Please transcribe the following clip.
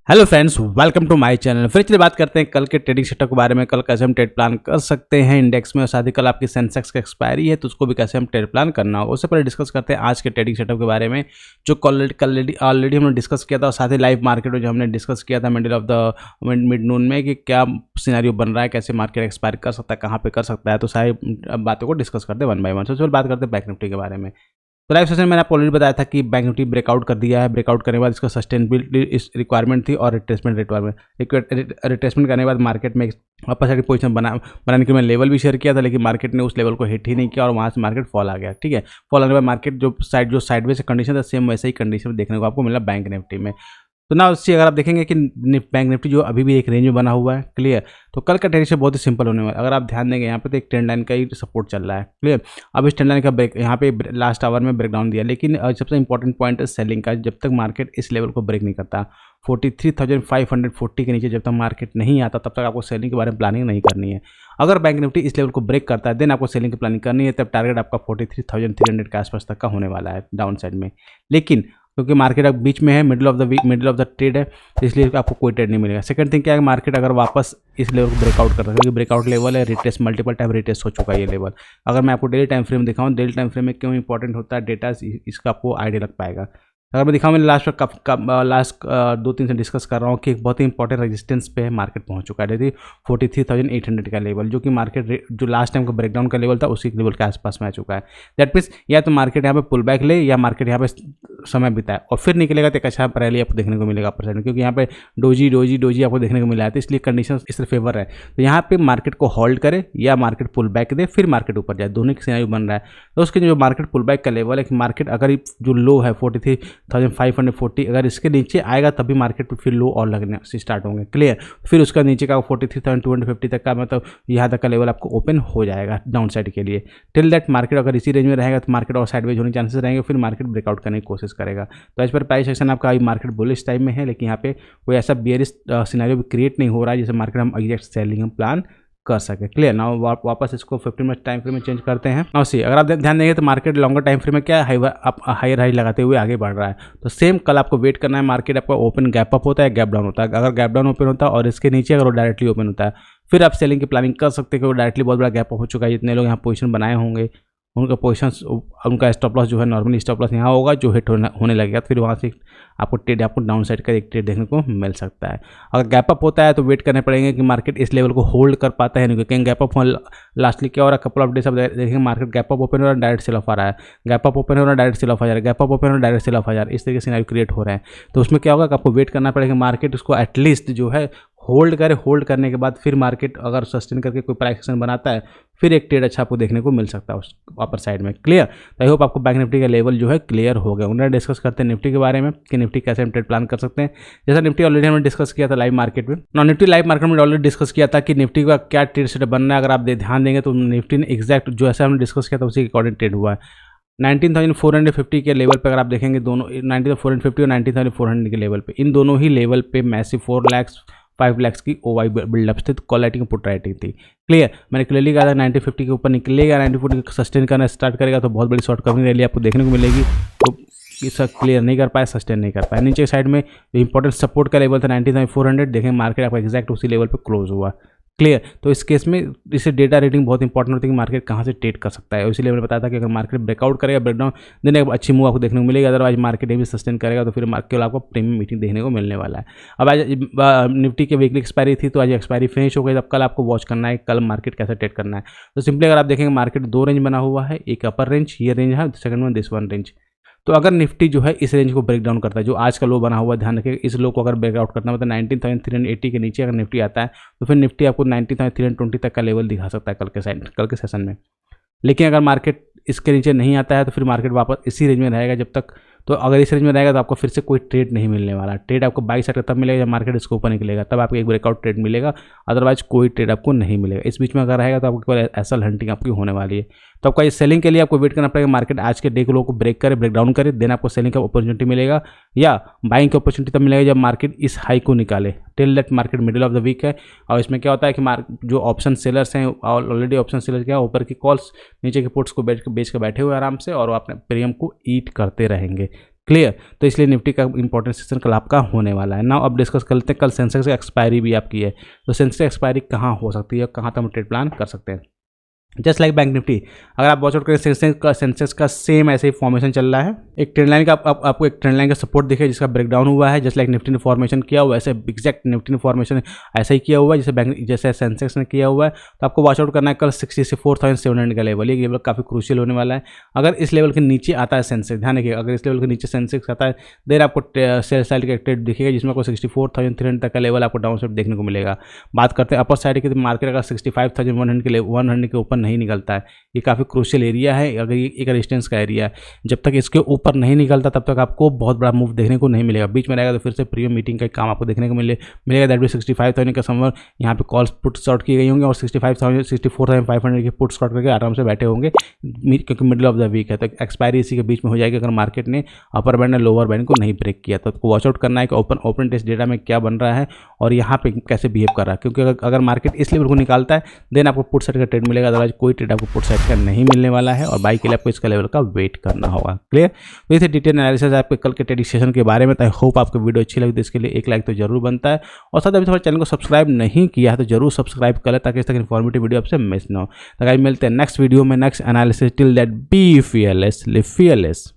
Hello friends, welcome to my channel. फिर चलिए बात करते हैं कल के ट्रेडिंग सेटअप के बारे में। कल कैसे हम ट्रेड प्लान कर सकते हैं इंडेक्स में, और साथ ही कल आपकी सेंसेक्स का एक्सपायरी है तो उसको भी कैसे हम ट्रेड प्लान करना होगा। उससे पहले डिस्कस करते हैं आज के ट्रेडिंग सेटअप के बारे में, जो कल ऑलरेडी हमने डिस्कस किया था, और साथ ही लाइव मार्केट में जो हमने डिस्कस किया था मिडिल ऑफ द मिड नून में कि क्या सिनेरियो बन रहा है, कैसे मार्केट एक्सपायर कर सकता है, कहाँ पे कर सकता है। तो सारी बातों को डिस्कस करते हैं वन बाय वन। सबसे पहले बात करते हैं बैंक निफ्टी के बारे में। तो लाइव सेशन में मैंने आपको ऑलरेडी बताया था कि बैंक निफ्टी ब्रेकआउट कर दिया है। ब्रेकआउट करने के बाद इसका सस्टेनेबिलिटी इस रिक्वायरमेंट थी और रिट्रेसमेंट रिट्रेसमेंट करने के बाद मार्केट में अपर साइड की पोजीशन बनाने के लिए मैं लेवल भी शेयर किया था, लेकिन मार्केट ने उस लेवल को हिट ही नहीं किया और वहाँ से मार्केट फॉल आ गया। ठीक है, फॉल आने के बाद मार्केट जो साइडवेज कंडीशन था, सेम वैसे ही कंडीशन देखने को आपको मिला बैंक निफ्टी में। तो ना उससे अगर आप देखेंगे कि बैंक निफ्टी जो अभी भी एक रेंज में बना हुआ है, क्लियर। तो कल का ट्रेडिंग बहुत ही सिंपल होने वाला है। अगर आप ध्यान देंगे यहाँ पे तो एक ट्रेंड लाइन का ही सपोर्ट चल रहा है, क्लियर। अब इस ट्रेंड लाइन का ब्रेक यहाँ पे लास्ट आवर में ब्रेकडाउन दिया, लेकिन सबसे इंपॉर्टेंट पॉइंट है सेलिंग का। जब तक मार्केट इस लेवल को ब्रेक नहीं करता, 43,540 के नीचे जब तक मार्केट नहीं आता, तब तक आपको सेलिंग के बारे में प्लानिंग नहीं करनी है। अगर बैंक निफ्टी इस लेवल को ब्रेक करता है देन आपको सेलिंग की प्लानिंग करनी है। तब टारगेट आपका 43,300 के आसपास तक का होने वाला है डाउन साइड में। लेकिन क्योंकि मार्केट अब बीच में है, मिडिल ऑफ द ट्रेड है, इसलिए आपको कोई ट्रेड नहीं मिलेगा। सेकंड थिंग क्या है, मार्केट अगर वापस इस लेवल को ब्रेकआउट करता है, क्योंकि ब्रेकआउट लेवल है, रिटेस्ट मल्टीपल टाइम रिटेस्ट हो चुका है ये लेवल। अगर मैं आपको डेली टाइम फ्रेम दिखाऊं, डेली टाइम फ्रेम में क्यों इंपॉर्टेंट होता है डेटा, इसका आपको आइडिया लग पाएगा। अगर मैं दिखाऊं, मैंने लास्ट 2-3 से डिस्कस कर रहा हूँ कि एक बहुत ही इंपॉर्टेंट रेजिस्टेंस पे मार्केट पहुंच चुका है, 43,800 का लेवल, जो कि मार्केट जो लास्ट टाइम का ब्रेकडाउन का लेवल था उसी लेवल के आसपास में आ चुका है। दैट मीन्स या तो मार्केट यहाँ पे पुल बैक ले या मार्केट यहाँ पे समय बिताए और फिर निकलेगा तो एक अच्छा रैली आपको देखने को मिलेगा अपर साइड में, क्योंकि यहाँ पे डोजी आपको देखने को मिला है, तो इसलिए कंडीशन इस तरह फेवर है। तो यहाँ पे मार्केट को होल्ड करे या मार्केट पुल बैक दे, फिर मार्केट ऊपर जाए, दोनों की सिनेरियो बन रहा है। तो उसके जो मार्केट पुल बैक का लेवल है कि मार्केट अगर जो लो है 43,540, अगर इसके नीचे आएगा तभी मार्केट फिर लो और लगने से स्टार्ट होंगे, क्लियर। फिर उसका नीचे का 43,250 तक का मतलब यहाँ तक का लेवल आपको ओपन हो जाएगा डाउन साइड के लिए। टिल दैट मार्केट अगर इसी रेंज में रहेगा तो मार्केट और साइडवेज होने के चांसेस रहेंगे, फिर मार्केट ब्रेकआउट करने की कोशिश करेगा। तो एज पर प्राइस एक्शन आपका अभी मार्केट बुलिश टाइम में है, लेकिन यहाँ पे कोई ऐसा बेयरिश सिनेरियो भी क्रिएट नहीं हो रहा है जिससे मार्केट हम एग्जैक्ट सेलिंग हम प्लान कर सके, क्लियर ना। वापस इसको 15 मिनट टाइम फ्रेम में चेंज करते हैं। और सी अगर आप ध्यान देंगे तो मार्केट लॉन्गर टाइम फ्रेम में क्या है, हायर हाई लगाते हुए आगे बढ़ रहा है। तो सेम कल आपको वेट करना है, मार्केट आपका ओपन गैप अप होता है, गैप डाउन होता है। अगर गैप डाउन ओपन होता है और इसके नीचे अगर वो डायरेक्टली ओपन होता है, फिर आप सेलिंग की प्लानिंग कर सकते हैं, क्योंकि डायरेक्टली बहुत बड़ा गैप अप हो चुका है। जितने लोग यहाँ पोजीशन बनाए होंगे उनका पोजीशन, उनका स्टॉप लॉस जो है नॉर्मली स्टॉप लॉस यहाँ होगा, जो हिट होने लगेगा, फिर वहाँ से आपको डाउन साइड का एक ट्रेड देखने को मिल सकता है। अगर गैप अप होता है तो वेट करने पड़ेंगे कि मार्केट इस लेवल को होल्ड कर पाता है, नहीं कहीं गैप अप लास्टली क्या हो रहा है, कपल ऑफ डेज अब देखेंगे मार्केट गैप अप ओपन हो रहा है, डायरेक्ट सेल ऑफ आ रहा है, गैप अप ओपन हो रहा है, डायरेक्ट सेल ऑफ आ जा रहा है, गैप अप ओपन हो रहा है, डायरेक्ट सेल ऑफ आ जा रहा है। इस तरीके से सिनेरियो क्रिएट हो रहे हैं। तो उसमें क्या होगा कि आपको वेट करना पड़ेगा, मार्केट उसको एटलीस्ट जो है होल्ड करे, होल्ड करने के बाद फिर मार्केट अगर सस्टेन करके कोई प्राइस एक्शन बनाता है, फिर एक ट्रेड अच्छा आपको देखने को मिल सकता है उस अपर साइड में, क्लियर। तो आई होप आपको बैंक निफ्टी का लेवल जो है क्लियर हो गया। उन्हें डिस्कस करते हैं निफ्टी के बारे में कि निफ्टी कैसे हम ट्रेड प्लान कर सकते हैं। जैसा निफ्टी ऑलरेडी हमने डिस्कस किया था लाइव मार्केट में, नॉन निफ्टी लाइव मार्केट में ऑलरेडी डिस्कस किया था कि निफ्टी का क्या ट्रेड सेटअप बनना है। अगर आप ध्यान देंगे तो निफ्टी ने एग्जैक्ट जो ऐसा हमने डिस्कस किया था उसी के अकॉर्डिंग ट्रेड हुआ है। 19,450 के लेवल पे अगर आप देखेंगे, दोनों 19,450 और 19,400 के लेवल पे, इन दोनों ही लेवल पे मैसिव 4 लाख 5 लाख की ओवाई बिल्डअप थी, कॉल राइटिंग पुट राइटिंग थी, क्लियर। मैंने क्लियरली कहा था 90-50 के ऊपर निकलेगा, 90-40 सस्टेन करना स्टार्ट करेगा तो बहुत बड़ी शॉर्ट कवरिंग रैली आपको देखने को मिलेगी। तो इसका क्लियर नहीं कर पाया, सस्टेन नहीं कर पाया। नीचे साइड में जो इंपॉर्टेंट सपोर्ट का लेवल था 19,400, देखें मार्केट आपका एग्जैक्ट उसी लेवल पर क्लोज हुआ, क्लियर। तो इस केस में इसे डेटा रेटिंग बहुत इंपॉर्टेंट होती है कि मार्केट कहाँ से ट्रेड कर सकता है। इसीलिए मैंने बताया था कि अगर मार्केट ब्रेकआउट करेगा, ब्रेकडाउन देने एक अच्छी मूव आपको देखने को मिलेगी, अदरवाइज मार्केट ये भी सस्टेन करेगा तो फिर मार्केट आपको प्रीमियम मीटिंग देखने को मिलने वाला है। अब आज निफ्टी की वीकली एक्सपायरी थी, तो आज एक्सपायरी फिनिश हो गई। अब कल आपको वॉच करना है कल मार्केट कैसे ट्रेड करना है। तो सिंपली अगर आप देखेंगे मार्केट 2 रेंज बना हुआ है, एक अपर रेंज ये रेंज है, second one this one range. तो अगर निफ्टी जो है इस रेंज को ब्रेक डाउन करता है, जो आज का लो बना हुआ है, ध्यान रखिए इस लो को अगर ब्रेकआउट करना है, मतलब 19,380 के नीचे अगर निफ्टी आता है तो फिर निफ्टी आपको 19,320 तक का लेवल दिखा सकता है कल के सेशन में। लेकिन अगर मार्केट इसके नीचे नहीं आता है तो फिर मार्केट वापस इसी रेंज में रहेगा जब तक। तो अगर इस रेंज में रहेगा तो आपको फिर से कोई ट्रेड नहीं मिलने वाला। ट्रेड आपको बाई साइड तब मिलेगा जब मार्केट इसके ऊपर निकलेगा, तब आपको एक ब्रेकआउट ट्रेड मिलेगा, अदरवाइज कोई ट्रेड आपको नहीं मिलेगा। इस बीच में अगर रहेगा तो आपको एसएल हंटिंग आपकी होने वाली है। तो आपका इस सेलिंग के लिए आपको वेट करना पड़ेगा, मार्केट आज के डे को लो को ब्रेक करे, ब्रेक डाउन करे, देन आपको सेलिंग का अपॉर्चुनिटी मिलेगा, या बाइंग की अपॉर्चुनिटी तब मिलेगा जब मार्केट इस हाई को निकाले। Till that market middle of the week है, और इसमें क्या होता है कि जो ऑप्शन सेलर्स हैं ऑलरेडी ऑप्शन सेलर्स क्या ऊपर की कॉल्स नीचे के पुट्स को बेच के बैठे हुए आराम से, और वो अपने प्रीमियम को ईट करते रहेंगे। क्लियर। तो इसलिए निफ्टी का इंपॉर्टेंट सेशन कल आपका होने वाला है। नाउ अब डिस्कस करते हैं कल सेंसेक्स की एक्सपायरी भी आपकी है, तो सेंसेक्स की एक्सपायरी कहाँ हो सकती है, कहाँ तक हम ट्रेड प्लान कर सकते हैं। जस्ट लाइक बैंक निफ्टी, अगर आप वॉच आउट करें सेंसेक्स का सेम ऐसे ही फॉर्मेशन चल रहा है। एक ट्रेंड लाइन का आपको एक ट्रेंड लाइन का सपोर्ट दिखे जिसका ब्रेकडाउन हुआ है, जस्ट लाइक निफ्टी ने फॉर्मेशन किया हुआ है, ऐसे एग्जैक्ट निफ्टी ने फॉर्मेशन ऐसा ही किया हुआ है जैसे सेंसेक्स ने किया हुआ है। तो आपको वॉच आउट करना है कल 64,700 का लेवल, ये लेवल काफ़ी क्रूशियल होने वाला है। अगर इस लेवल के नीचे आता है सेंसेक्स, ध्यान रखिए, अगर इस लेवल के नीचे सेंसेक्स आता है देन आपको सेल साइड का ट्रेड दिखेगा जिसमें आपको 64,300 तक का लेवल आपको डाउन साइड देखने को मिलेगा। बात करते हैं अपर साइड की, तो मार्केट अगर 65,100 के ऊपर नहीं निकलता है, ये काफ़ी क्रूशियल एरिया है, अगर ये एक रेजिस्टेंस का एरिया है, जब तक इसके ऊपर नहीं निकलता तब तक आपको बहुत बड़ा मूव देखने को नहीं मिलेगा। बीच में रहेगा तो फिर से प्रीमियम मीटिंग का काम आपको देखने को मिलेगा। दैट भी 65,000 का समर यहाँ पे कॉल्स पुट शॉर्ट की गई होंगी और 64,500 के पुट शॉर्ट करके आराम से बैठे होंगे, क्योंकि मिडिल ऑफ द वीक है। तो एक्सपायरी इसी के बीच में हो जाएगी अगर मार्केट ने अपर बैंड और लोअर बैंड को नहीं ब्रेक किया। तो आपको वॉच आउट करना है कि ओपन टेस्ट डेटा में क्या बन रहा है और यहाँ पे कैसे बिहेव कर रहा है, क्योंकि अगर मार्केट इस लेवल को निकालता है देन आपको पुट साइड का ट्रेड मिलेगा, अदरवाइज कोई ट्रेड आपको पुट साइड का नहीं मिलने वाला है और बाई के लिए आपको इसका लेवल का वेट करना होगा। क्लियर। तो इसे डिटेल एनालिसिस आपके कल के ट्रेडिंग सेशन के बारे में। आई होप आपको वीडियो अच्छी लगी, तो इसके लिए एक लाइक तो जरूर बनता है, और साथ अभी हमारे चैनल को सब्सक्राइब नहीं किया है तो जरूर सब्सक्राइब कर ले ताकि इस तक इन्फॉर्मेटिव वीडियो आपसे मिस ना हो। तो गाइस मिलते हैं नेक्स्ट वीडियो में next analysis. Till that be fearless, live fearless.